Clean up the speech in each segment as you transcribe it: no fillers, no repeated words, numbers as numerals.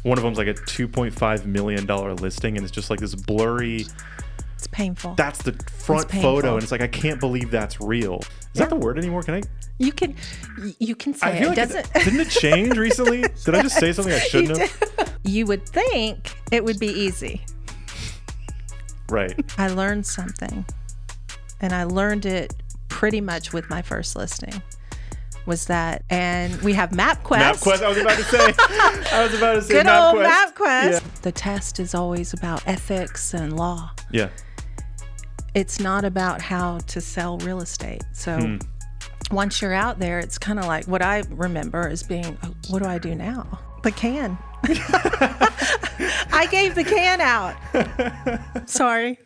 One of them's like a $2.5 million listing, and it's just like this blurry. It's painful. That's the front photo, and it's like, I can't believe that's real. Is that the word anymore? Can I? You can say I feel it. Like didn't it change recently? Did I just say something I shouldn't have? You would think it would be easy. Right. I learned something, and I learned it pretty much with my first listing. Was that, and we have MapQuest. MapQuest, I was about to say. Good MapQuest. old MapQuest. Yeah. The test is always about ethics and law. Yeah. It's not about how to sell real estate. So once you're out there, it's kind of like what I remember as being, oh, what do I do now? The can. I gave the can out. Sorry.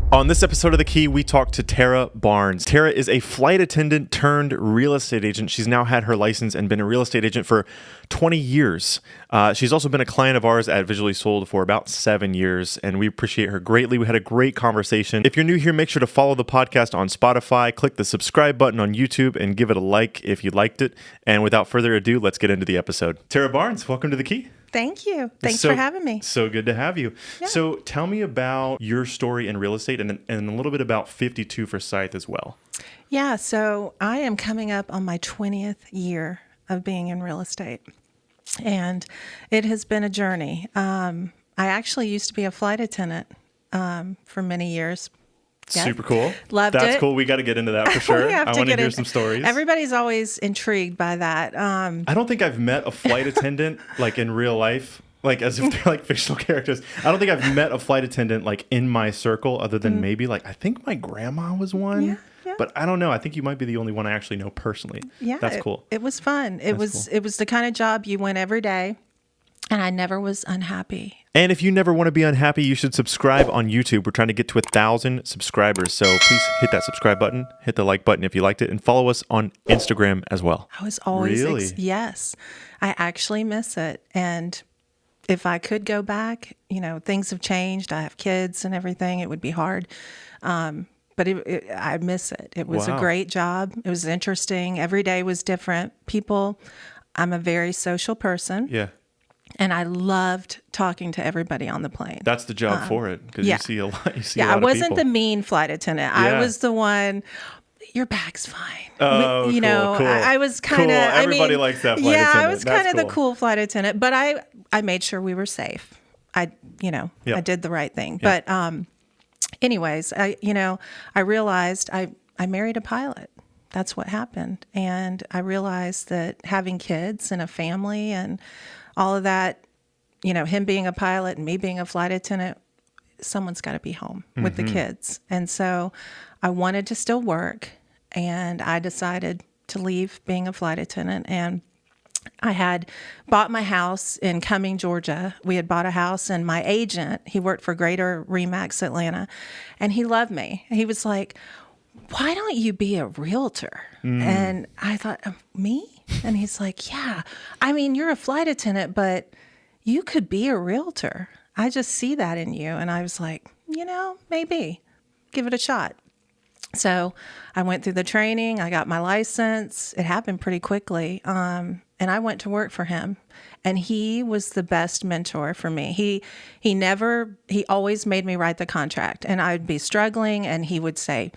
On this episode of The Key, we talked to Tara Barnes. Tara is a flight attendant turned real estate agent. She's now had her license and been a real estate agent for 20 years. She's also been a client of ours at Visually Sold for about 7 years, and we appreciate her greatly. We had a great conversation. If you're new here, make sure to follow the podcast on Spotify, click the subscribe button on YouTube, and give it a like if you liked it. And without further ado, let's get into the episode. Tara Barnes, welcome to The Key. Thank you. Thanks for having me. So good to have you. Yeah. So tell me about your story in real estate and a little bit about 52 for Scythe as well. Yeah, so I am coming up on my 20th year of being in real estate, and it has been a journey. I actually used to be a flight attendant for many years. Yeah. Super cool. Loved it. That's cool. We got to get into that for sure. I want to hear some stories. Everybody's always intrigued by that. I don't think I've met a flight attendant like in real life, like as if they're like fictional characters. I don't think I've met a flight attendant like in my circle other than maybe like, I think my grandma was one. Yeah. But I don't know. I think you might be the only one I actually know personally. Yeah. That's cool. It was fun. It was the kind of job you went every day, and I never was unhappy. And if you never want to be unhappy, you should subscribe on YouTube. We're trying to get to 1,000 subscribers. So please hit that subscribe button, hit the like button if you liked it, and follow us on Instagram as well. I was always, Really? Yes, I actually miss it. And if I could go back, things have changed. I have kids and everything. It would be hard. But I miss it. It was a great job. It was interesting. Every day was different. People, I'm a very social person. Yeah. And I loved talking to everybody on the plane. That's the job for it, because you see a lot. You see a lot I of wasn't people. the mean flight attendant. Yeah. I was the one. Your bag's fine. Oh, cool. I was kind of. Cool. Everybody likes that flight attendant. Yeah, I was kind of That's the cool flight attendant, but I made sure we were safe. I did the right thing. Yep. But anyways, I realized I married a pilot. That's what happened, and I realized that having kids and a family and all of that, him being a pilot and me being a flight attendant, someone's got to be home with the kids. And so I wanted to still work, and I decided to leave being a flight attendant. And I had bought my house in Cumming, Georgia. We had bought a house, and my agent, he worked for Greater Remax Atlanta, and he loved me. He was like, why don't you be a realtor? And I thought, me? And he's like, yeah, I mean, you're a flight attendant, but you could be a realtor. I just see that in you. And I was like, maybe give it a shot. So I went through the training. I got my license. It happened pretty quickly. And I went to work for him. And he was the best mentor for me. He always made me write the contract. And I'd be struggling, and he would say,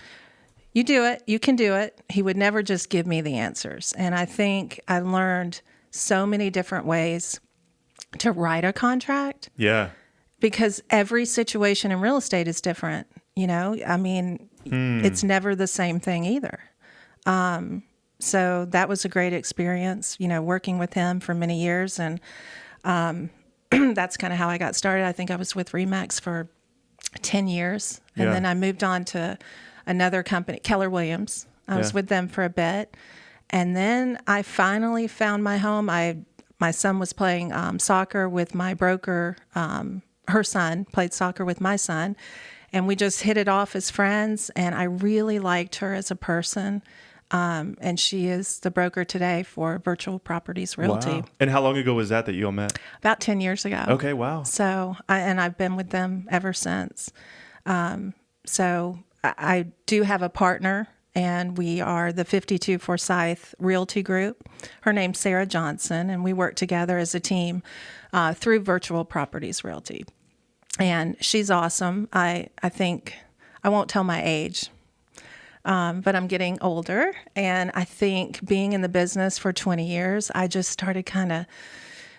you do it. You can do it. He would never just give me the answers. And I think I learned so many different ways to write a contract. Yeah. Because every situation in real estate is different. I mean, it's never the same thing either. So that was a great experience, working with him for many years. And that's kind of how I got started. I think I was with Remax for 10 years. And then I moved on to another company, Keller Williams. I was with them for a bit. And then I finally found my home. My son was playing soccer with my broker. Her son played soccer with my son. And we just hit it off as friends. And I really liked her as a person. And she is the broker today for Virtual Properties Realty. Wow. And how long ago was that you all met? About 10 years ago. Okay, wow. So, I've been with them ever since. So I do have a partner and we are the 52 Forsyth Realty Group. Her name's Sarah Johnson, and we work together as a team through Virtual Properties Realty. And she's awesome. I think, I won't tell my age, but I'm getting older. And I think being in the business for 20 years, I just started kind of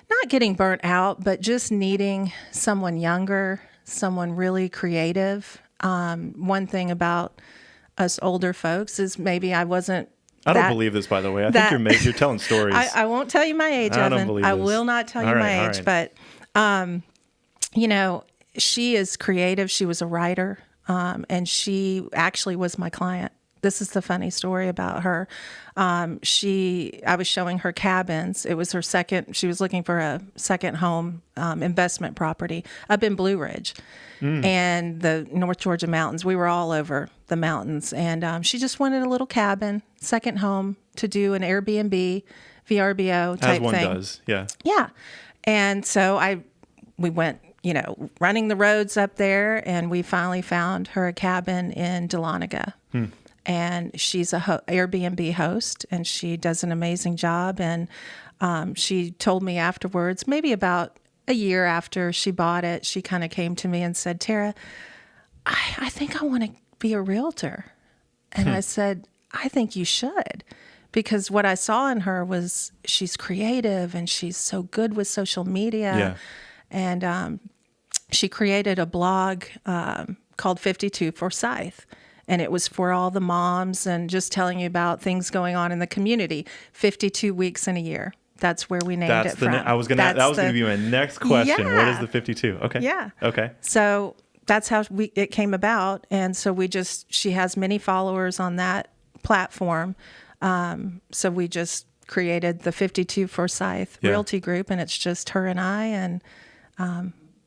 not getting burnt out, but just needing someone younger, someone really creative. One thing about us older folks is maybe I wasn't. I don't believe this, by the way. I think you're telling stories. I won't tell you my age, I Evan. don't believe I this. will not tell you my age. But, she is creative. She was a writer, and she actually was my client. This is the funny story about her. I was showing her cabins. It was her second. She was looking for a second home investment property up in Blue Ridge and the North Georgia mountains. We were all over the mountains, and she just wanted a little cabin, second home to do an Airbnb, VRBO type As one thing. does, yeah. Yeah, and so we went, running the roads up there, and we finally found her a cabin in Dahlonega. And she's a Airbnb host, and she does an amazing job. And she told me afterwards, maybe about a year after she bought it, she kind of came to me and said, Tara, I think I want to be a realtor. And I said, I think you should. Because what I saw in her was she's creative and she's so good with social media. Yeah. And she created a blog called 52 Forsyth. And it was for all the moms and just telling you about things going on in the community. 52 weeks in a year. That's where we named it from. That was going to be my next question. Yeah. What is the 52? Okay. Yeah. Okay. So that's how it came about. And so she has many followers on that platform. So we just created the 52 Forsyth Realty Group, and it's just her and I, and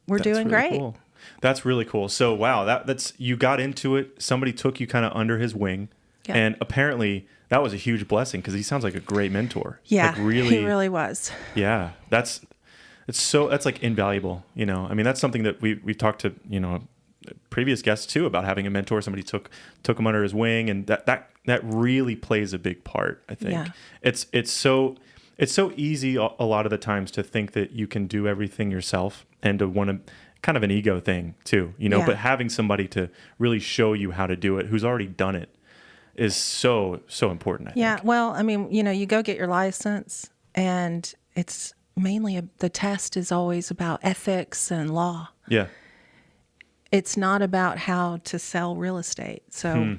we're doing really great. Cool. That's really cool. So, wow, that's you got into it. Somebody took you kind of under his wing, and apparently that was a huge blessing because he sounds like a great mentor. Yeah, he really was. Yeah, that's like invaluable. I mean, that's something that we've talked to previous guests too about having a mentor. Somebody took him under his wing, and that really plays a big part. I think it's so easy a lot of the times to think that you can do everything yourself and to want to. Kind of an ego thing too, but having somebody to really show you how to do it, who's already done it, is so important. I think. Well, I mean, you go get your license, and it's mainly the test is always about ethics and law. Yeah. It's not about how to sell real estate. So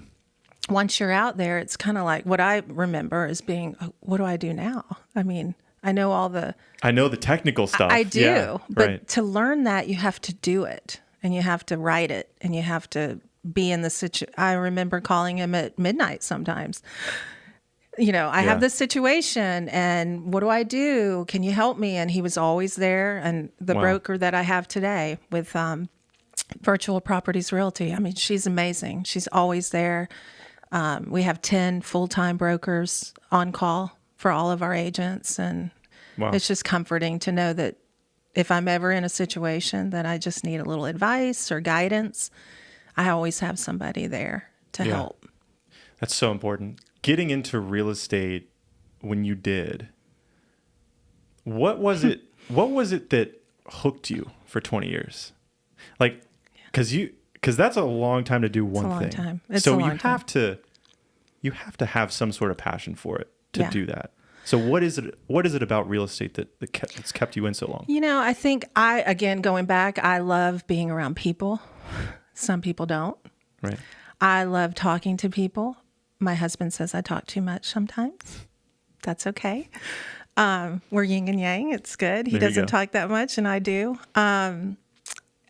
once you're out there, it's kind of like what I remember as being, what do I do now? I mean, I know the technical stuff. I do. But right. To learn that, you have to do it, and you have to write it, and you have to be in the situation. I remember calling him at midnight sometimes. I have this situation, and what do I do? Can you help me? And he was always there. And the broker that I have today with Virtual Properties Realty, I mean, she's amazing. She's always there. We have 10 full-time brokers on call for all of our agents, and it's just comforting to know that if I'm ever in a situation that I just need a little advice or guidance, I always have somebody there to help. That's so important. Getting into real estate when you did, what was it that hooked you for 20 years? Like, because that's a long time to do one thing. It's a long time. It's so a long time. You have to have some sort of passion for it to do that. So what is it about real estate that's kept you in so long? I think going back, I love being around people. Some people don't. Right. I love talking to people. My husband says I talk too much sometimes. That's okay. We're yin and yang. It's good. He doesn't talk that much, and I do.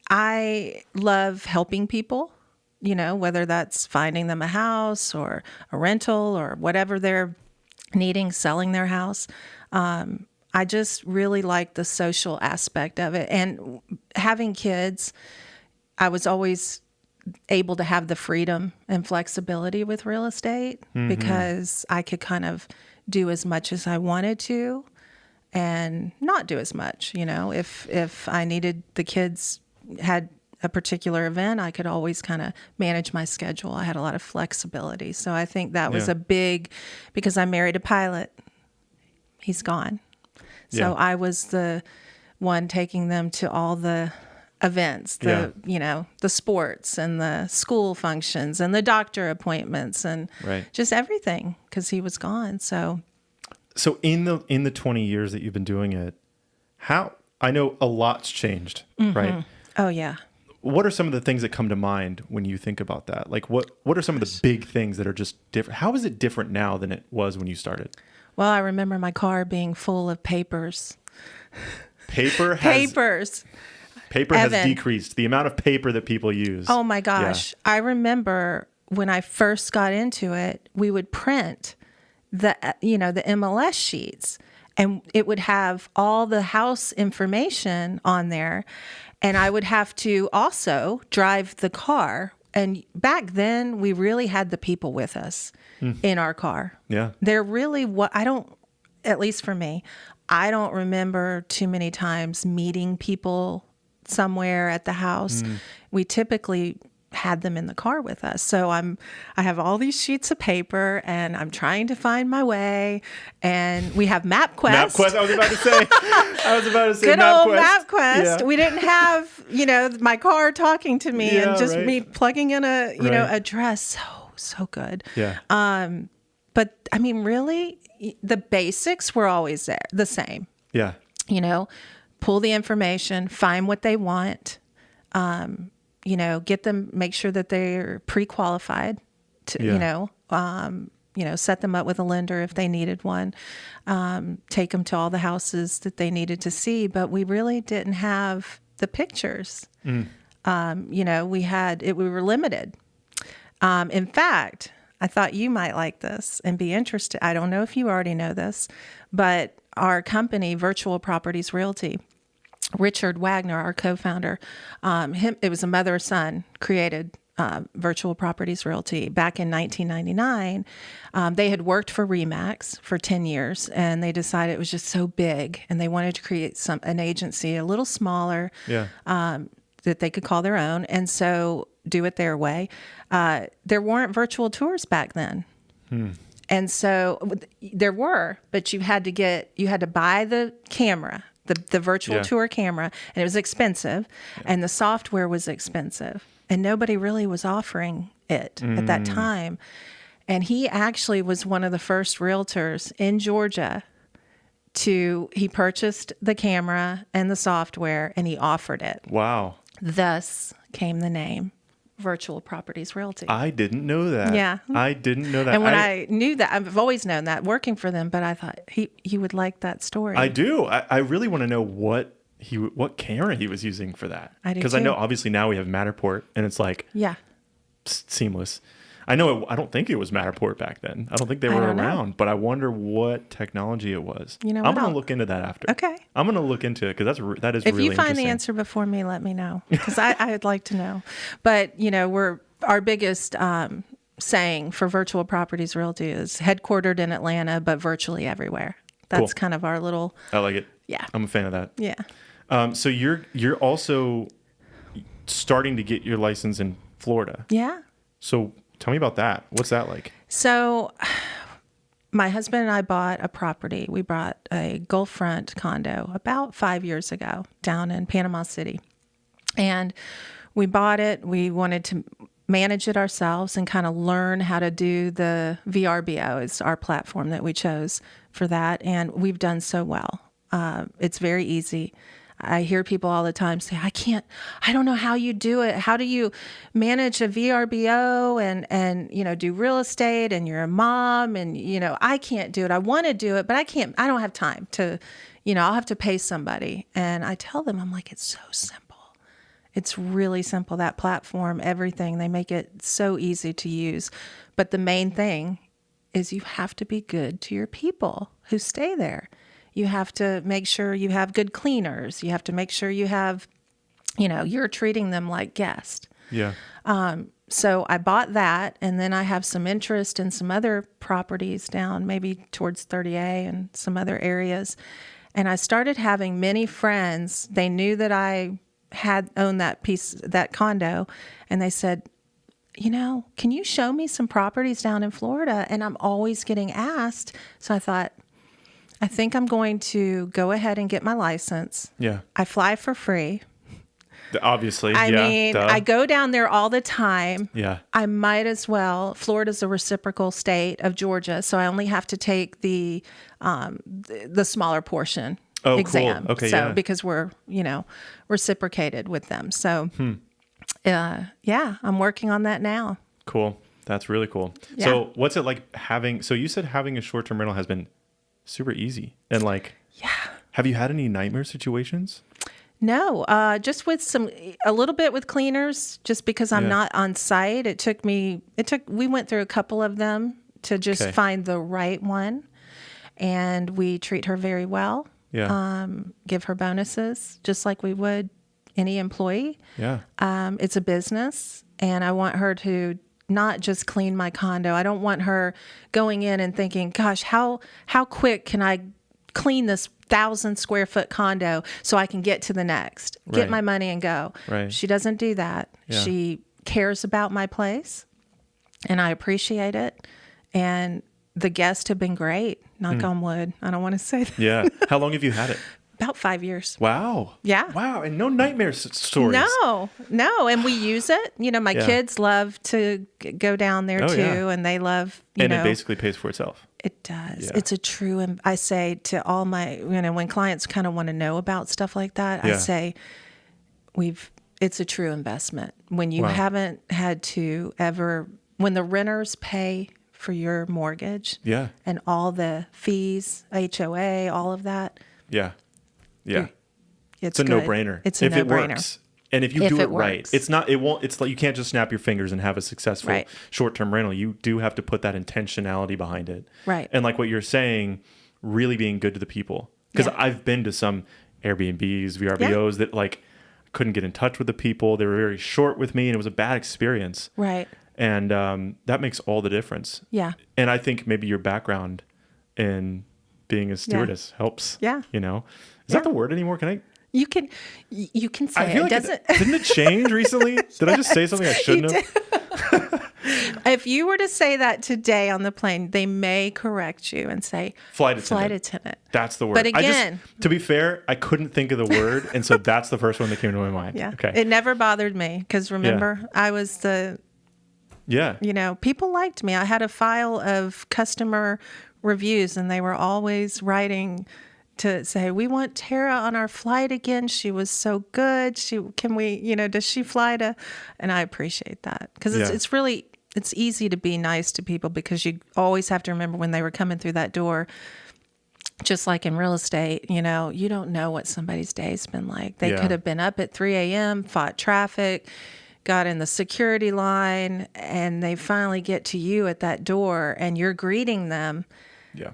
I love helping people, whether that's finding them a house or a rental or whatever they're needing, selling their house. I just really like the social aspect of it. And having kids, I was always able to have the freedom and flexibility with real estate because I could kind of do as much as I wanted to and not do as much. If I needed, the kids had a particular event, I could always kind of manage my schedule. I had a lot of flexibility. So I think that was Yeah. a big, because I married a pilot, he's gone. So Yeah. I was the one taking them to all the events, the sports and the school functions and the doctor appointments and Right. just everything, because he was gone. So in the 20 years that you've been doing it, I know a lot's changed, right? oh yeah. What are some of the things that come to mind when you think about that? Like what are some of the big things that are just different? How is it different now than it was when you started? Well, I remember my car being full of papers. Paper has Evan. decreased. The amount of paper that people use. Oh my gosh. Yeah. I remember when I first got into it, we would print the MLS sheets, and it would have all the house information on there. And I would have to also drive the car. And back then we really had the people with us in our car. Yeah. They're really at least for me, I don't remember too many times meeting people somewhere at the house. We typically had them in the car with us. So I have all these sheets of paper and I'm trying to find my way. And we have MapQuest. MapQuest, I was about to say Good MapQuest. old MapQuest. Yeah. We didn't have, my car talking to me and just me plugging in a address. So good. Yeah. But I mean, really, the basics were always there, the same. Yeah. Pull the information, find what they want, get them, make sure that they're pre-qualified to, set them up with a lender if they needed one, take them to all the houses that they needed to see. But we really didn't have the pictures. We were limited. In fact, I thought you might like this and be interested. I don't know if you already know this, but our company, Virtual Properties Realty, Richard Wagner, our co-founder, it was a mother-son created Virtual Properties Realty back in 1999. They had worked for RE/MAX for 10 years, and they decided it was just so big, and they wanted to create an agency a little smaller that they could call their own, and so do it their way. There weren't virtual tours back then. And so there were, but you had to buy the camera, the virtual tour camera, and it was expensive, and the software was expensive, and nobody really was offering it at that time. And he actually was one of the first realtors in Georgia he purchased the camera and the software, and he offered it. Wow. Thus came the name Virtual Properties Realty. I didn't know that. Yeah. I didn't know that. And when I knew that, I've always known that working for them, but I thought he would like that story. I do. I really want to know what camera he was using for that. I do Because I know obviously now we have Matterport and it's like seamless. I know I don't think it was Matterport back then. I don't think they were around, but I wonder what technology it was. I'm going to look into that after. Okay. I'm going to look into it because that is if really you find interesting. the answer before me, let me know, because I'd like to know. But our biggest saying for Virtual Properties Realty is headquartered in Atlanta, but virtually everywhere. That's kind of our little. I like it. Yeah. I'm a fan of that. Yeah. So you're also starting to get your license in Florida. Yeah. So tell me about that. What's that like? So my husband and I bought a property. We bought a Gulffront condo about 5 years ago down in Panama City. And we bought it. We wanted to manage it ourselves and kind of learn how to do the VRBO is our platform that we chose for that. And we've done so well. It's very easy. I hear people all the time say, I don't know how you do it. How do you manage a VRBO and do real estate, and you're a mom, and, I can't do it. I want to do it, but I don't have time to, I'll have to pay somebody. And I tell them, I'm like, it's so simple. It's really simple. That platform, everything, they make it so easy to use. But the main thing is you have to be good to your people who stay there. You have to make sure you have good cleaners. You have to make sure you have, you're treating them like guests. Yeah. So I bought that, and then I have some interest in some other properties down maybe towards 30A and some other areas. And I started having many friends. They knew that I had owned that condo, and they said, can you show me some properties down in Florida? And I'm always getting asked. So I thought, I think I'm going to go ahead and get my license. Yeah. I fly for free. Obviously. I yeah, mean, duh. I go down there all the time. Yeah. I might as well. Florida's a reciprocal state of Georgia, so I only have to take the smaller portion exam. Cool. Okay, so yeah. because we're reciprocated with them. So I'm working on that now. Cool. That's really cool. Yeah. So what's it like so you said having a short-term rental has been super easy. And have you had any nightmare situations? No, just with a little bit with cleaners, just because I'm not on site. We went through a couple of them to just find the right one, and we treat her very well. Yeah. Give her bonuses just like we would any employee. Yeah. It's a business, and I want her to not just clean my condo. I don't want her going in and thinking, gosh, how quick can I clean this 1,000 square foot condo so I can get to the next, get my money and go. Right. She doesn't do that. Yeah. She cares about my place, and I appreciate it. And the guests have been great. Knock on wood. I don't want to say that. Yeah. How long have you had it? About 5 years. Wow. Yeah. Wow. And no nightmare stories. No. And we use it. My kids love to go down there too. Yeah. And they love, it basically pays for itself. It does. Yeah. It's a true, and I say to all my, when clients kind of want to know about stuff like that, I say, it's a true investment. When you haven't had to ever, when the renters pay for your mortgage and all the fees, HOA, all of that. Yeah. Yeah. It's a good. no-brainer. It's a if no-brainer. It works. And if you do it right, it's like you can't just snap your fingers and have a successful short-term rental. You do have to put that intentionality behind it. Right. And like what you're saying, really being good to the people. Because I've been to some Airbnbs, VRBOs that couldn't get in touch with the people. They were very short with me and it was a bad experience. Right. And that makes all the difference. Yeah. And I think maybe your background in being a stewardess helps. Yeah. Is that the word anymore? Can I? You can say I feel it. Like didn't it change recently? Did I just say something I shouldn't have? If you were to say that today on the plane, they may correct you and say flight attendant. That's the word. But again, to be fair, I couldn't think of the word, and so that's the first one that came to my mind. Yeah. Okay. It never bothered me because remember, I was the. Yeah. People liked me. I had a file of customer reviews, and they were always writing to say, we want Tara on our flight again. She was so good. Does she fly to? And I appreciate that because it's easy to be nice to people because you always have to remember when they were coming through that door. Just like in real estate, you don't know what somebody's day's been like. They could have been up at 3 a.m., fought traffic, got in the security line, and they finally get to you at that door and you're greeting them. Yeah.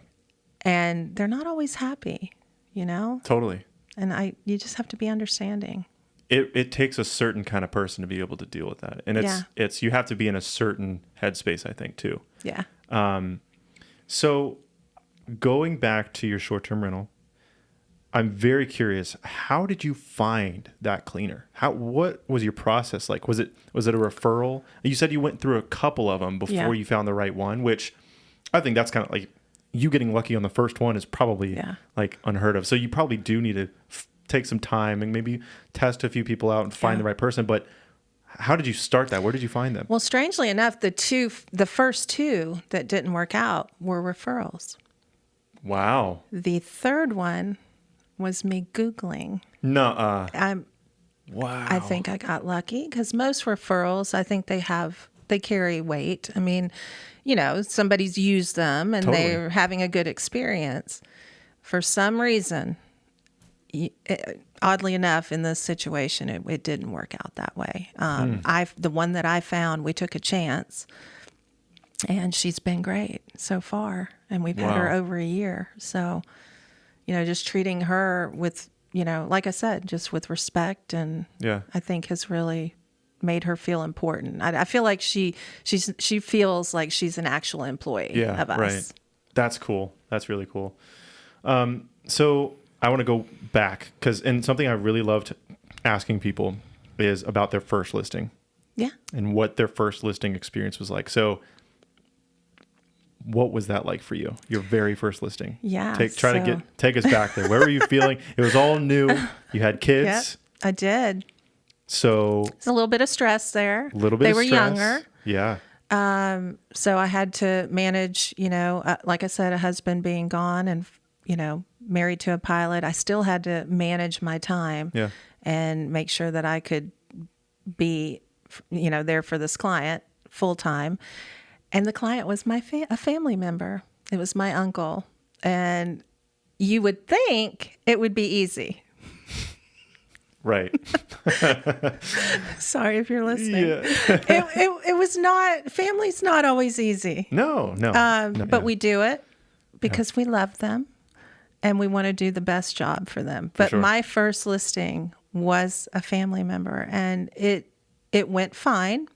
And they're not always happy, Totally. And you just have to be understanding. It takes a certain kind of person to be able to deal with that. And it's you have to be in a certain headspace, I think, too. Yeah. So going back to your short-term rental, I'm very curious. How did you find that cleaner? What was your process like? Was it a referral? You said you went through a couple of them before you found the right one, which I think that's kind of like you getting lucky on the first one is probably unheard of. So you probably do need to take some time and maybe test a few people out and find the right person. But how did you start that? Where did you find them? Well, strangely enough, the first two that didn't work out were referrals. Wow. The third one was me Googling. Nuh-uh. Wow. I think I got lucky because most referrals, I think they carry weight. I mean, somebody's used them and they're having a good experience. For some reason, oddly enough, in this situation, it didn't work out that way. The one that I found, we took a chance, and she's been great so far, and we've had her over a year. So, just treating her with, like I said, just with respect, and I think has really made her feel important. I feel like she feels like she's an actual employee of us. Right. That's cool. That's really cool. So I want to go back and something I really loved asking people is about their first listing Yeah. and what their first listing experience was like. So what was that like for you? Your very first listing? Yeah. Take us back there. Where were you feeling? It was all new. You had kids. Yep, I did. So There's a little bit of stress there. a little bit They of were stress. younger. Yeah. So I had to manage, like I said, a husband being gone and, married to a pilot. I still had to manage my time Yeah. and make sure that I could be, there for this client full time. And the client was a family member. It was my uncle. And you would think it would be easy. Right. Sorry if you're listening. Yeah. It was not, family's not always easy. No. But we do it because we love them and we want to do the best job for them. But sure. my first listing was a family member and it went fine.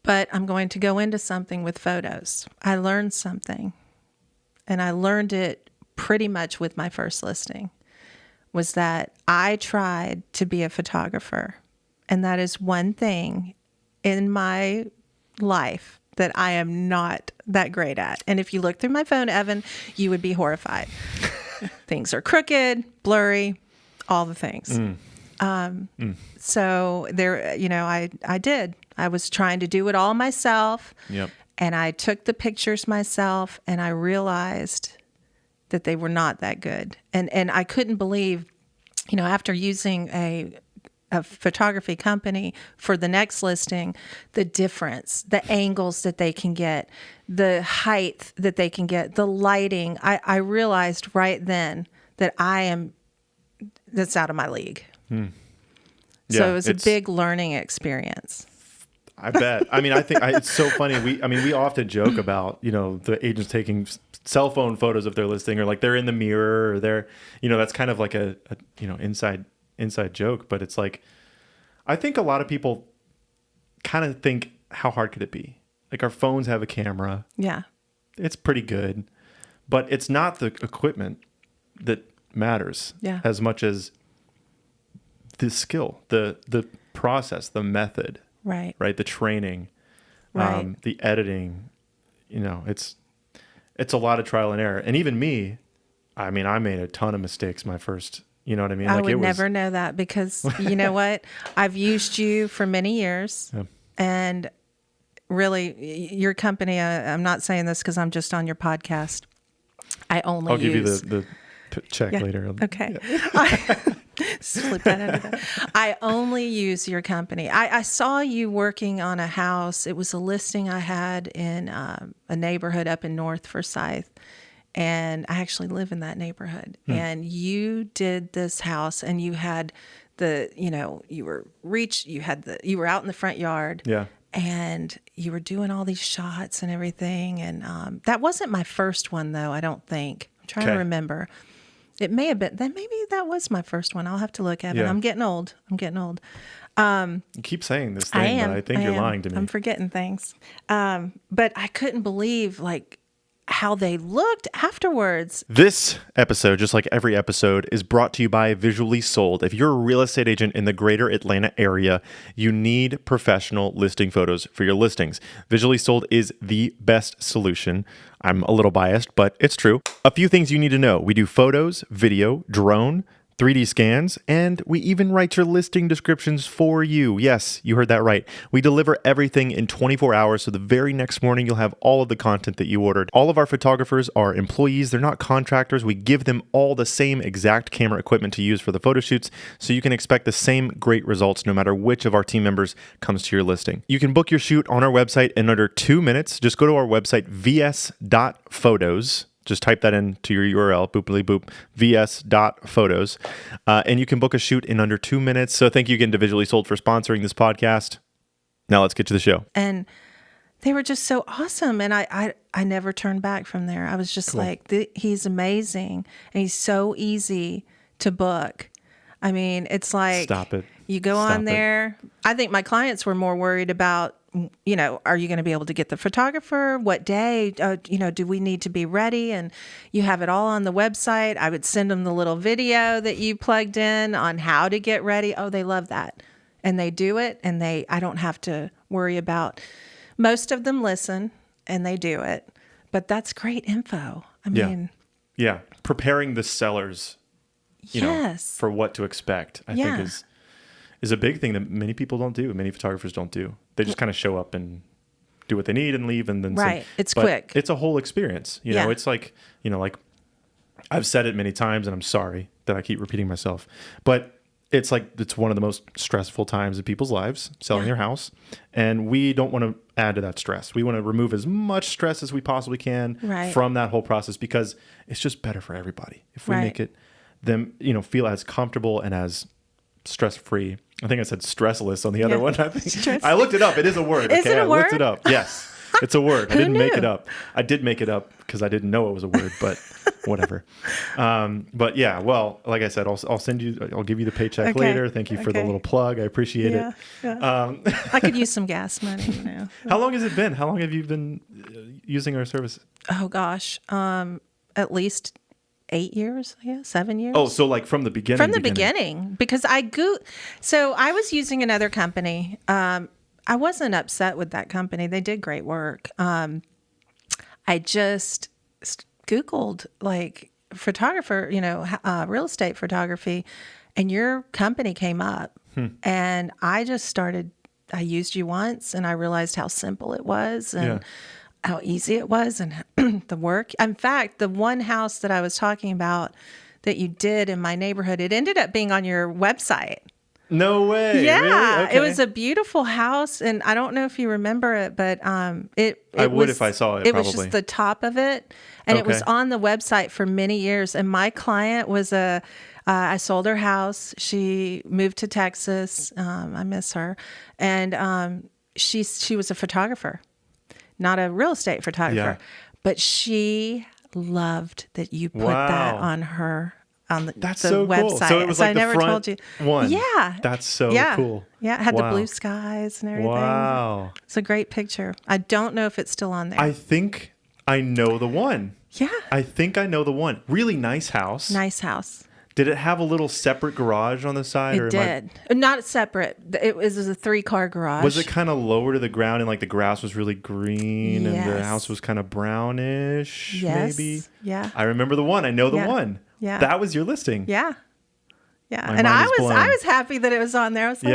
But I'm going to go into something with photos. I learned something, and I learned it pretty much with my first listing, was that I tried to be a photographer. And that is one thing in my life that I am not that great at. And if you look through my phone, Evan, you would be horrified. Things are crooked, blurry, all the things. So there, I did. I was trying to do it all myself. Yep. And I took the pictures myself and I realized that they were not that good. And I couldn't believe, after using a photography company for the next listing, the difference, the angles that they can get, the height that they can get, the lighting. I realized right then that that's out of my league. So it was a big learning experience. I bet. I mean, I think it's so funny. We often joke about, the agents taking cell phone photos of their listing, or like they're in the mirror, or they're, that's kind of like a inside joke. But it's like, I think a lot of people kind of think, how hard could it be? Like, our phones have a camera. Yeah. It's pretty good, but it's not the equipment that matters as much as the skill, the process, the method. Right. Right. The training, right. The editing, it's a lot of trial and error. And even me, I made a ton of mistakes my first, you know what I mean? I would never know that because you know what? I've used you for many years and really your company, I'm not saying this because I'm just on your podcast. I'll give you the check later. Okay. Yeah. Slip that out of that. I only use your company. I saw you working on a house. It was a listing I had in a neighborhood up in North Forsyth. And I actually live in that neighborhood. And you did this house and you had you were out in the front yard. Yeah. And you were doing all these shots and everything. And that wasn't my first one though, I don't think. I'm trying to remember. It may have been, maybe that was my first one. I'll have to look at it. I'm getting old. You keep saying this thing, but I think you're lying to me. I'm forgetting things. But I couldn't believe how they looked afterwards. This episode, just like every episode, is brought to you by Visually Sold. If you're a real estate agent in the greater Atlanta area, you need professional listing photos for your listings. Visually Sold is the best solution. I'm a little biased, but it's true. A few things you need to know. We do photos, video, drone, 3D scans, and we even write your listing descriptions for you. Yes, you heard that right. We deliver everything in 24 hours, so the very next morning you'll have all of the content that you ordered. All of our photographers are employees. They're not contractors. We give them all the same exact camera equipment to use for the photo shoots, so you can expect the same great results no matter which of our team members comes to your listing. You can book your shoot on our website in under 2 minutes. Just go to our website, vs.photos. Just type that into your URL, boopily boop, vs.photos, and you can book a shoot in under 2 minutes. So thank you again to Visually Sold for sponsoring this podcast. Now let's get to the show. And they were just so awesome. And I never turned back from there. I was just he's amazing. And he's so easy to book. I mean, it's like, stop it. You go on there. I think my clients were more worried about are you going to be able to get the photographer? What day? Do we need to be ready? And you have it all on the website. I would send them the little video that you plugged in on how to get ready. Oh, they love that. And they do it, and I don't have to worry about, most of them listen and they do it. But that's great info. I mean, yeah, preparing the sellers, yes, for what to expect, I think is a big thing that many people don't do. Many photographers don't do. They just kind of show up and do what they need and leave, and then It's quick. It's a whole experience. You know, it's like like I've said it many times, and I'm sorry that I keep repeating myself, but it's one of the most stressful times of people's lives, selling their house, and we don't want to add to that stress. We want to remove as much stress as we possibly can from that whole process, because it's just better for everybody if we make them feel as comfortable and as stress-free. I think I said stressless on the other one. I looked it up. It is a word. Is it a word? I looked it up. Yes. It's a word. I didn't make it up. I did make it up because I didn't know it was a word, but whatever. But yeah, well, like I said, I'll give you the paycheck later. Thank you for the little plug. I appreciate it. Yeah. I could use some gas money, How long has it been? How long have you been using our service? Oh gosh. At least 8 years, 7 years. Oh, so like from the beginning? From the beginning, because so I was using another company. I wasn't upset with that company. They did great work. I just Googled like photographer, real estate photography, and your company came up. And I just started, I used you once, and I realized how simple it was and how easy it was, and the work. In fact, the one house that I was talking about that you did in my neighborhood, it ended up being on your website. No way. Yeah, really? Okay. It was a beautiful house, and I don't know if you remember it, but I would if I saw it. It probably. was just the top of it, and it was on the website for many years. And my client was I sold her house. She moved to Texas. I miss her, and she was a photographer, not a real estate photographer, but she loved that you put that on her. On the so website. Cool. So it was like I the never front told you. one. Yeah. That's so cool. Yeah. It had the blue skies and everything. Wow. It's a great picture. I don't know if it's still on there. I think I know the one. Yeah. I think I know the one. Really nice house. Nice house. Did it have a little separate garage on the side? It did. Not separate. It was a 3-car garage. Was it kind of lower to the ground, and like the grass was really green and the house was kind of brownish? Yes. Maybe. Yeah. I remember the one. I know the one. Yeah. That was your listing. Yeah. Yeah. My and mind is blown. I was happy that it was on there. I was like,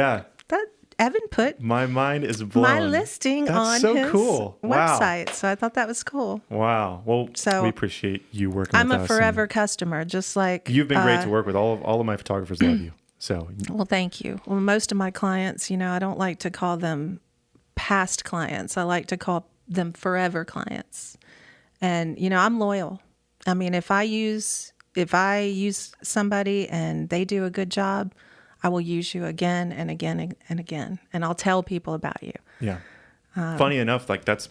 that Evan put my mind is blown. My listing on his cool. website. Wow. So I thought that was cool. Wow. Well, we appreciate you working with us. I'm a forever customer, just like you've been great to work with. All of my photographers love you. So well, thank you. Well, most of my clients, I don't like to call them past clients. I like to call them forever clients. And I'm loyal. I mean, if I use somebody and they do a good job, I will use you again and again and again, and I'll tell people about you. Yeah. Funny enough, like that's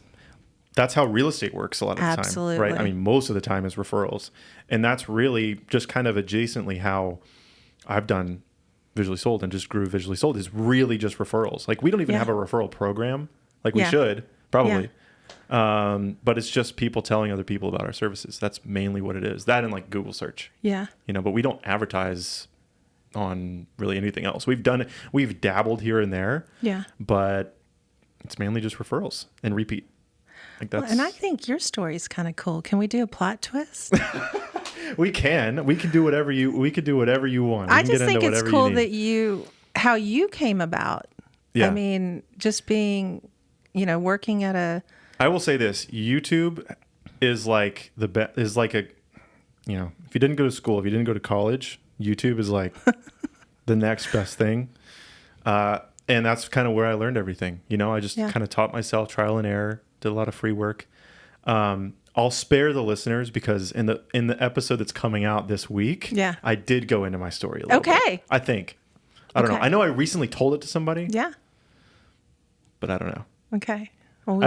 how real estate works a lot of the Absolutely. time, right? I mean, most of the time is referrals, and that's really just kind of adjacently how I've done Visually Sold and just grew Visually Sold is really just referrals. Like we don't even have a referral program, like we should probably. But it's just people telling other people about our services. That's mainly what it is. That and like Google search. Yeah. But we don't advertise on really anything else. We've dabbled here and there. Yeah. But it's mainly just referrals and repeat. Like that's. Well, and I think your story is kind of cool. Can we do a plot twist? We can do whatever you want. I just think it's cool that how you came about. Yeah. I mean, just being, working at a. I will say this: YouTube is like if you didn't go to school, if you didn't go to college, YouTube is like the next best thing. And that's kind of where I learned everything. I just kind of taught myself, trial and error, did a lot of free work. I'll spare the listeners because in the episode that's coming out this week, I did go into my story a little bit. I think. I don't know. I know I recently told it to somebody. Yeah. But I don't know. Okay. Well, we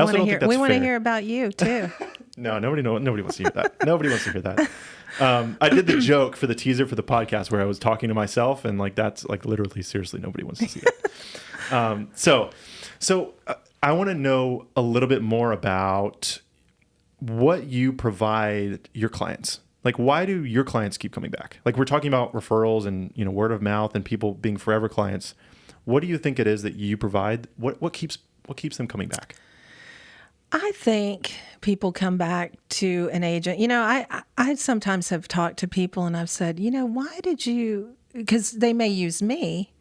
want to hear about you too. No, nobody wants to hear that. Nobody wants to hear that. I did the joke for the teaser for the podcast where I was talking to myself, and like that's like literally seriously nobody wants to see it. So I want to know a little bit more about what you provide your clients. Like, why do your clients keep coming back? Like, we're talking about referrals and, word of mouth and people being forever clients. What do you think it is that you provide? What keeps them coming back? I think people come back to an agent. I sometimes have talked to people and I've said, why did you, because they may use me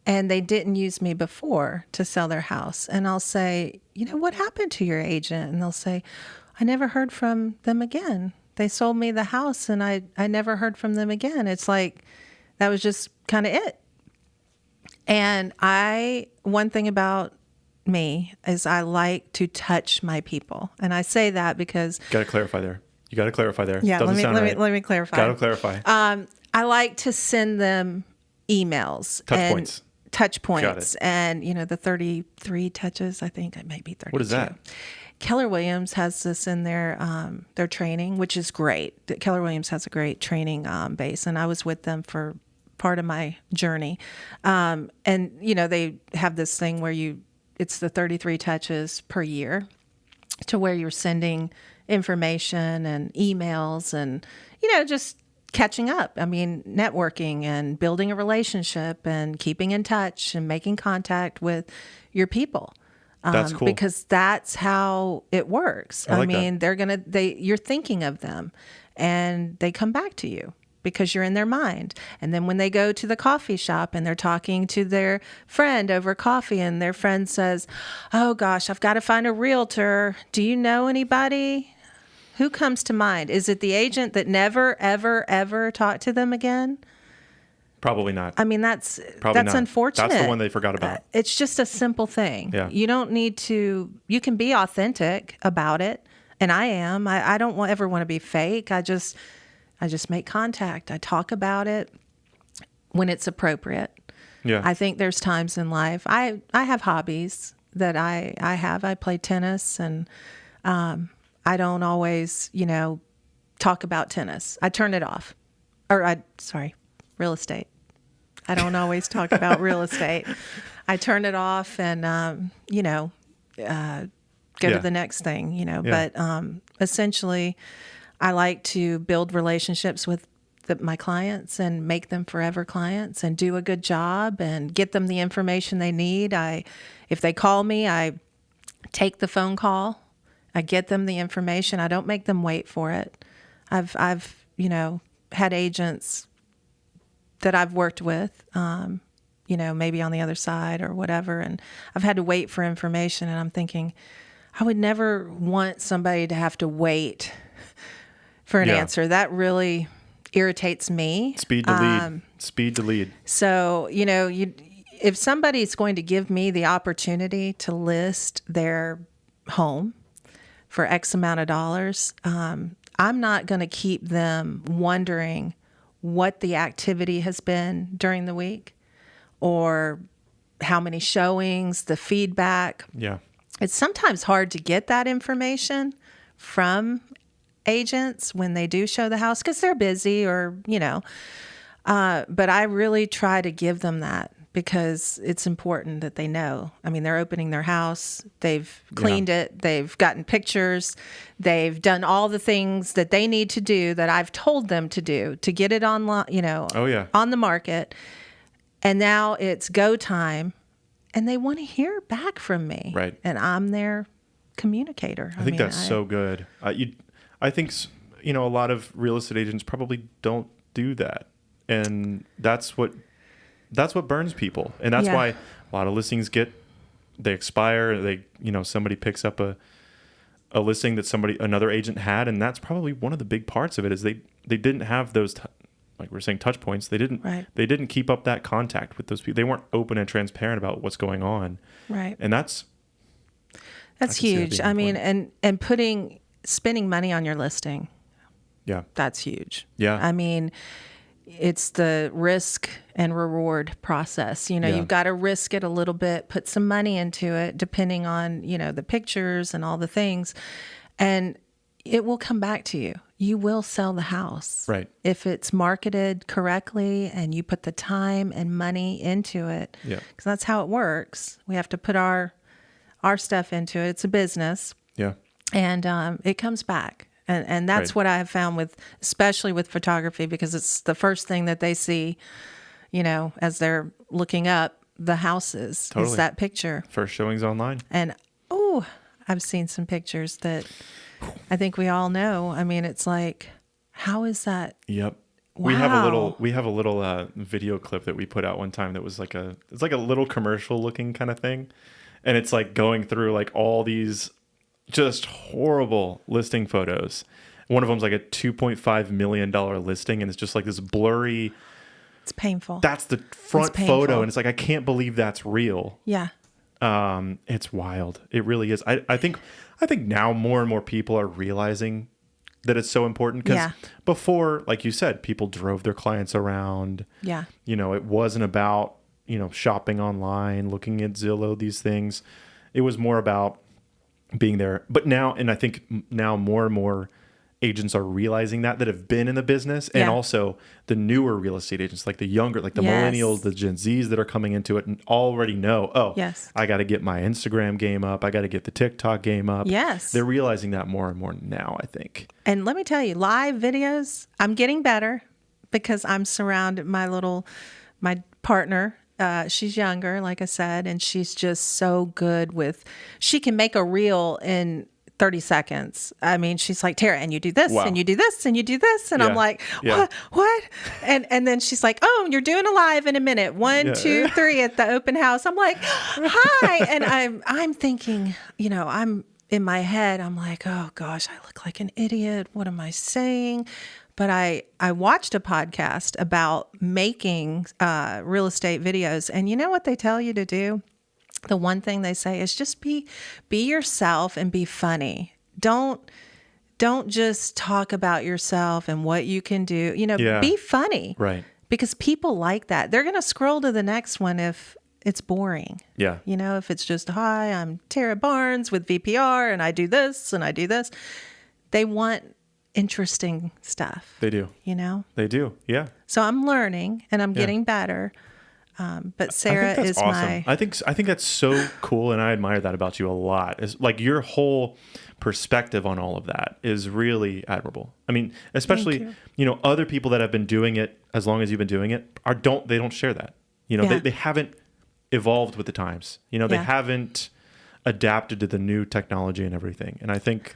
and they didn't use me before to sell their house. And I'll say, what happened to your agent? And they'll say, I never heard from them again. They sold me the house and I never heard from them again. It's like, that was just kind of it. And one thing about me is I like to touch my people. And I say that because... Got to clarify there. You got to clarify there. Yeah, let me clarify. Got to clarify. I like to send them emails. Touch points. And, the 33 touches, I think it might be 32. What is that? Keller Williams has this in their training, which is great. Keller Williams has a great training base. And I was with them for part of my journey. And, they have this thing where it's the 33 touches per year to where you're sending information and emails and, just catching up. I mean, networking and building a relationship and keeping in touch and making contact with your people. That's cool. Because that's how it works. I mean, you're thinking of them and they come back to you because you're in their mind. And then when they go to the coffee shop and they're talking to their friend over coffee and their friend says, oh gosh, I've got to find a realtor. Do you know anybody? Who comes to mind? Is it the agent that never, ever, ever talked to them again? Probably not. I mean, that's not. Unfortunate. That's the one they forgot about. It's just a simple thing. Yeah. You don't need to, you can be authentic about it. And I am. I don't ever want to be fake. I just make contact. I talk about it when it's appropriate. Yeah. I think there's times in life. I have hobbies that I have. I play tennis and I don't always, talk about tennis. I turn it off. Real estate. I don't always talk about real estate. I turn it off and, go to the next thing, Yeah. But essentially, I like to build relationships with my clients and make them forever clients and do a good job and get them the information they need. If they call me, I take the phone call. I get them the information. I don't make them wait for it. I've had agents that I've worked with, maybe on the other side or whatever, and I've had to wait for information, and I'm thinking, I would never want somebody to have to wait for an answer. That really irritates me. Speed to lead. So, if somebody's going to give me the opportunity to list their home for X amount of dollars, I'm not going to keep them wondering what the activity has been during the week or how many showings, the feedback. Yeah. It's sometimes hard to get that information from agents when they do show the house because they're busy or, but I really try to give them that because it's important that they know. I mean, they're opening their house, they've cleaned it, they've gotten pictures, they've done all the things that they need to do that I've told them to do to get it online, on the market. And now it's go time and they want to hear back from me. Right. And I'm their communicator. I think that's so good. I think, a lot of real estate agents probably don't do that. And that's what burns people. And that's why a lot of listings they expire. Somebody picks up a listing that another agent had. And that's probably one of the big parts of it is they didn't have those, like we're saying, touch points. They didn't keep up that contact with those people. They weren't open and transparent about what's going on. Right. And that's huge. I mean, and spending money on your listing. Yeah. That's huge. Yeah. I mean, it's the risk and reward process. You've got to risk it a little bit, put some money into it, depending on, the pictures and all the things. And it will come back to you. You will sell the house. Right. If it's marketed correctly and you put the time and money into it. Yeah. Because that's how it works. We have to put our our stuff into it. It's a business, Yeah. and it comes back. And that's Right. what I have found with, especially with photography, because it's the first thing that they see, as they're looking up the houses, Totally. is that picture. First showings online. And I've seen some pictures that I think we all know. I mean, it's like, how is that? Yep. Wow. We have a little video clip that we put out one time that was it's like a little commercial looking kind of thing. And it's like going through like all these just horrible listing photos. One of them's like a $2.5 million listing, and it's just like this blurry. It's painful. That's the front photo, and it's like, I can't believe that's real. Yeah. It's wild. It really is. I think now more and more people are realizing that it's so important, because before, like you said, people drove their clients around. Yeah. It wasn't about, shopping online, looking at Zillow, these things. It was more about being there. But now, and I think now more and more agents are realizing that have been in the business, and also the newer real estate agents, like the younger, like the millennials, the Gen Zs that are coming into it and already know, I got to get my Instagram game up. I got to get the TikTok game up. Yes. They're realizing that more and more now, I think. And let me tell you, live videos, I'm getting better because I'm surrounded, my partner, she's younger, like I said, and she's just so good she can make a reel in 30 seconds. I mean, she's like, Tara, and you do this, and you do this, and you do this. And I'm like, what? And then she's like, oh, you're doing a live in a minute. 1, 2, 3 at the open house. I'm like, hi. And I'm thinking, I'm in my head, I'm like, oh gosh, I look like an idiot. What am I saying? But I watched a podcast about making real estate videos. And you know what they tell you to do? The one thing they say is just be yourself and be funny. Don't just talk about yourself and what you can do. Be funny. Right. Because people like that. They're going to scroll to the next one if it's boring. Yeah. If it's just, hi, I'm Tara Barnes with VPR and I do this and I do this. They want interesting stuff. They do. They do. Yeah. So I'm learning and I'm getting better. But Sarah is awesome. I think that's so cool, and I admire that about you a lot. Is like your whole perspective on all of that is really admirable. I mean, especially other people that have been doing it as long as you've been doing it they don't share that. They haven't evolved with the times. They haven't adapted to the new technology and everything. And I think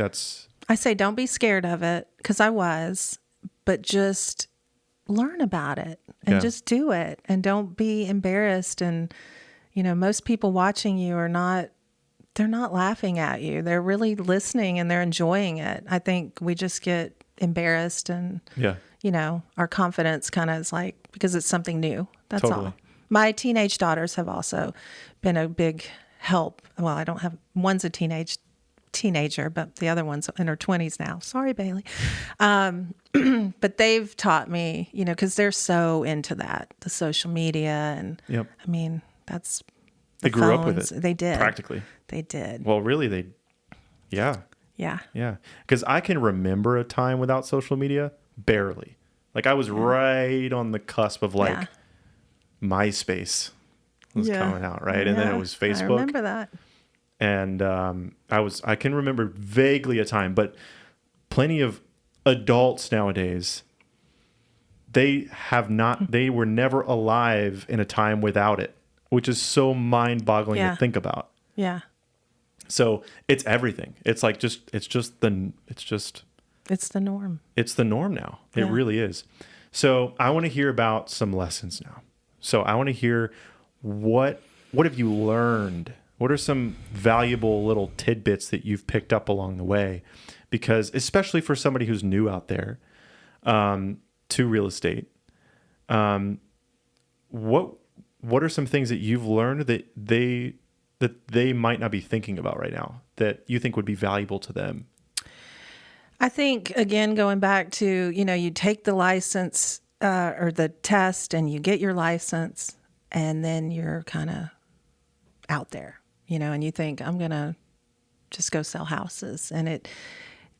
I say don't be scared of it, because I was, but just learn about it and just do it, and don't be embarrassed. And most people watching you they're not laughing at you. They're really listening and they're enjoying it. I think we just get embarrassed, and our confidence kind of is like, because it's something new. That's all. My teenage daughters have also been a big help. Well, I don't have, one's a teenager, but the other one's in her 20s now. Sorry, Bailey. But they've taught me, because they're so into that, the social media. And I mean, that's, they grew up with it. They did. Practically. They did. Well, really, yeah. Because I can remember a time without social media, barely. Like I was right on the cusp of MySpace was coming out, right? And then it was Facebook. I remember that. And I can remember vaguely a time, but plenty of adults nowadays, they were never alive in a time without it, which is so mind-boggling to think about. Yeah. So it's everything. It's like it's the norm. It's the norm now. It really is. So I want to hear about some lessons now. So I want to hear what have you learned? What are some valuable little tidbits that you've picked up along the way? Because especially for somebody who's new out there to real estate, what are some things that you've learned that they might not be thinking about right now that you think would be valuable to them? I think, again, going back to, you take the license or the test and you get your license, and then you're kind of out there, and you think, I'm going to just go sell houses. And it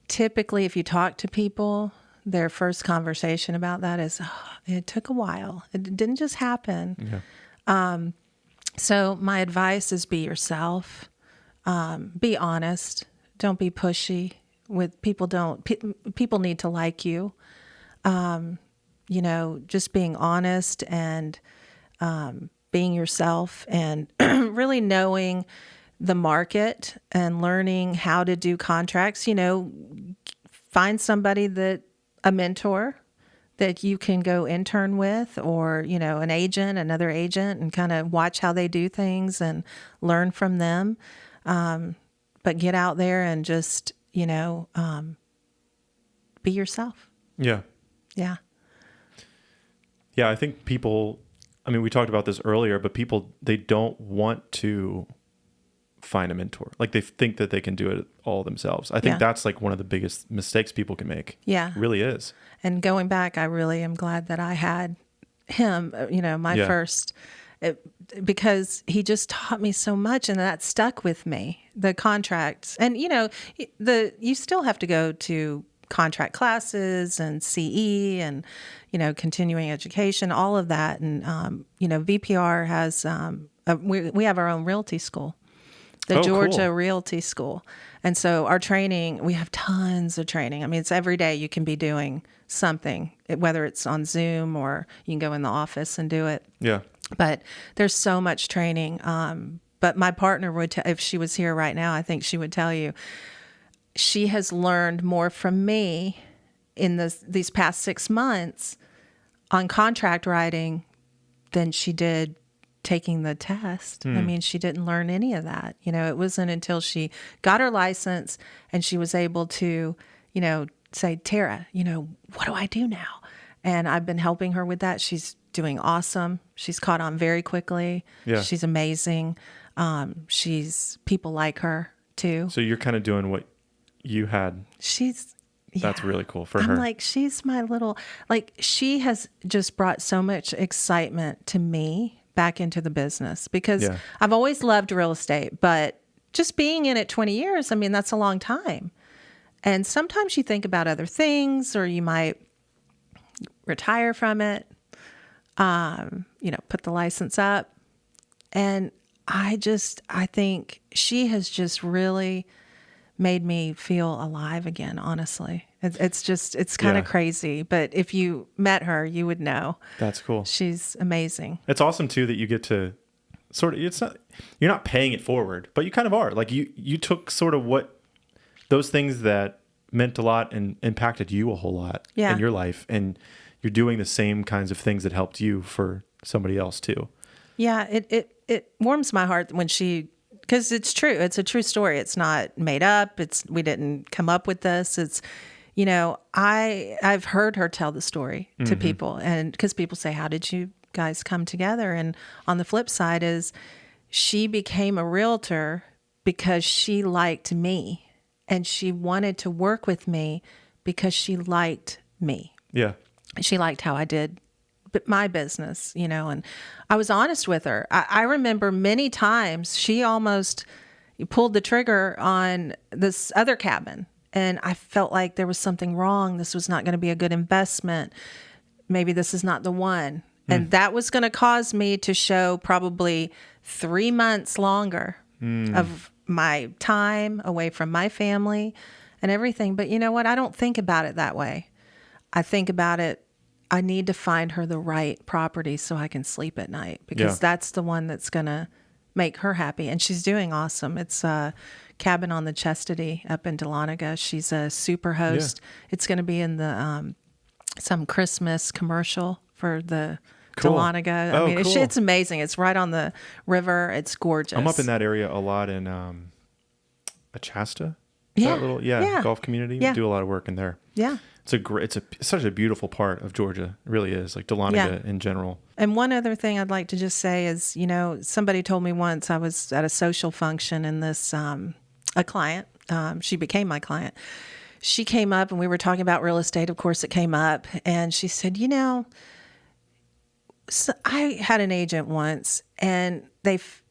typically, if you talk to people, their first conversation about that is, it took a while. It didn't just happen. Yeah. So my advice is be yourself. Be honest. Don't be pushy with people. People need to like you. Just being honest and being yourself and really knowing the market and learning how to do contracts. Find somebody a mentor that you can go intern with, or, another agent, and kind of watch how they do things and learn from them. But get out there and just, be yourself. Yeah. Yeah. Yeah. I think people, we talked about this earlier, but people, they don't want to find a mentor. Like, they think that they can do it all themselves. I think that's like one of the biggest mistakes people can make. Yeah. It really is. And going back, I really am glad that I had him, my first, because he just taught me so much, and that stuck with me, the contracts. And, you still have to go to contract classes and CE and, continuing education, all of that. And, VPR has, we have our own realty school. The Georgia cool. Realty School. And so our training, we have tons of training. It's every day you can be doing something, whether it's on Zoom or you can go in the office and do it. Yeah. But there's so much training. But my partner would, if she was here right now, I think she would tell you, she has learned more from me in these past 6 months on contract writing than she did taking the test. She didn't learn any of that. It wasn't until she got her license and she was able to, say, Tara, what do I do now? And I've been helping her with that. She's doing awesome. She's caught on very quickly. Yeah. She's amazing. People like her too. So you're kind of doing what you had. That's really cool for her. I'm like, she's my little, she has just brought so much excitement to me back into the business, because I've always loved real estate, but just being in it 20 years, that's a long time. And sometimes you think about other things, or you might retire from it, put the license up. And I think she has just really made me feel alive again, honestly. It's kind of crazy, but if you met her, you would know. That's cool. She's amazing. It's awesome too that you get to you're not paying it forward, but you kind of are. Like, you took sort of what those things that meant a lot and impacted you a whole lot in your life, and you're doing the same kinds of things that helped you for somebody else too. Yeah, it warms my heart when because it's true. It's a true story. It's not made up. We didn't come up with this. It's, I've heard her tell the story to people, and because people say, how did you guys come together? And on the flip side is, she became a realtor because she liked me, and she wanted to work with me because she liked me. Yeah. She liked how I did my business, and I was honest with her. I remember many times she almost pulled the trigger on this other cabin, and I felt like there was something wrong. This was not going to be a good investment. Maybe this is not the one. And that was going to cause me to show probably 3 months longer of my time away from my family and everything. But you know what? I don't think about it that way. I think about it, I need to find her the right property so I can sleep at night, because that's the one that's going to make her happy. And she's doing awesome. It's a cabin on the Chastity up in Dahlonega. She's a super host. Yeah. It's going to be in the some Christmas commercial for the Dahlonega. Cool. It's amazing. It's right on the river. It's gorgeous. I'm up in that area a lot in Achasta. Yeah. That little golf community. Yeah. We do a lot of work in there. Yeah. It's such a beautiful part of Georgia. It really is, like Dahlonega in general. And one other thing I'd like to just say is, somebody told me once, I was at a social function, and this a client, she became my client. She came up and we were talking about real estate. Of course, it came up, and she said, so I had an agent once, and they've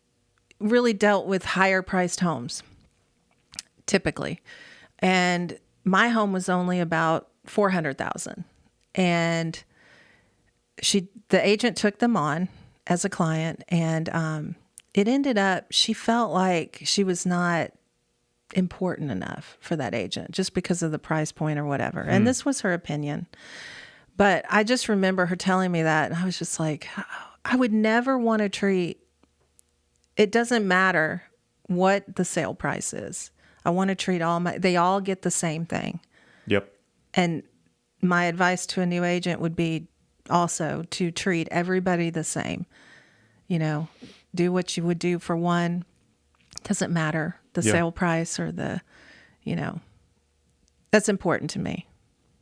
really dealt with higher priced homes, typically. And my home was only about $400,000, and the agent took them on as a client, and it ended up, she felt like she was not important enough for that agent just because of the price point or whatever. And this was her opinion. But I just remember her telling me that, and I was just like, I would never want to treat, it doesn't matter what the sale price is. I want to treat they all get the same thing. Yep. And my advice to a new agent would be also to treat everybody the same. You know, do what you would do for one. Doesn't matter the sale price or that's important to me.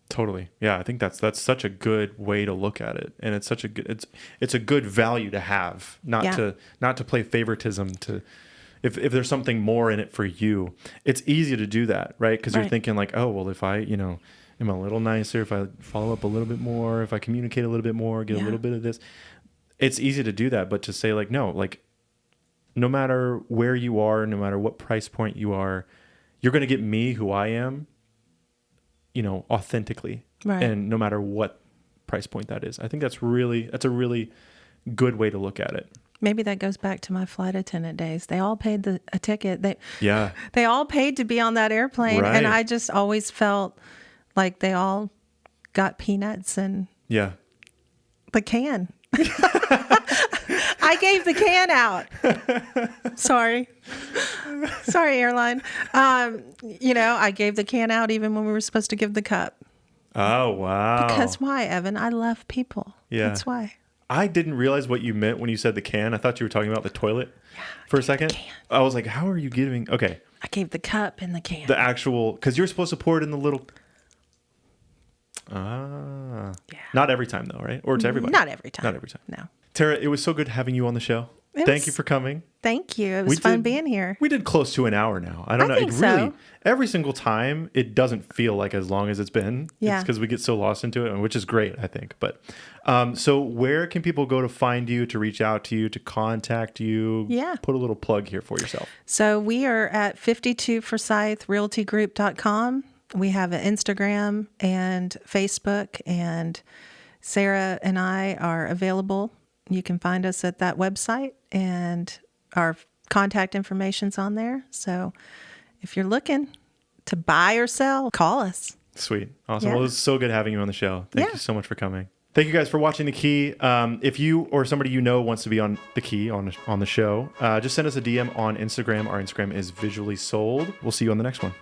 Totally. Yeah, I think that's such a good way to look at it, and it's such a good it's a good value to have, not to play favoritism. To if there's something more in it for you, it's easy to do that, right? Because you're thinking like, oh well, if I am a little nicer, if I follow up a little bit more, if I communicate a little bit more, get a little bit of this, it's easy to do that. But to say like no, like no matter where you are, no matter what price point you are, you're going to get me who I am, authentically. Right. And no matter what price point that is. I think that's a really good way to look at it. Maybe that goes back to my flight attendant days. They all paid a ticket. They all paid to be on that airplane. Right. And I just always felt like they all got peanuts and the can. I gave the can out. Sorry, airline. I gave the can out even when we were supposed to give the cup. Oh, wow. Because why, Evan? I love people. Yeah. That's why. I didn't realize what you meant when you said the can. I thought you were talking about the toilet for a second. I was like, how are you giving? Okay. I gave the cup and the can. The actual, because you're supposed to pour it in the little. Yeah. Not every time though, right? Or to everybody? Not every time. No. Tara, it was so good having you on the show. Thank you for coming. Thank you. It was fun being here. We did close to an hour now. I don't know. Think so. Every single time, it doesn't feel like as long as it's been. Yeah. It's because we get so lost into it, which is great, I think. But so where can people go to find you, to reach out to you, to contact you? Yeah. Put a little plug here for yourself. So we are at 52forsythrealtygroup.com. We have an Instagram and Facebook, and Sarah and I are available. You can find us at that website, and our contact information's on there. So if you're looking to buy or sell, call us. Sweet. Awesome. Yeah. Well, it was so good having you on the show. Thank you so much for coming. Thank you guys for watching The Key. If you or somebody you know wants to be on The Key on the show, just send us a DM on Instagram. Our Instagram is Visually Sold. We'll see you on the next one.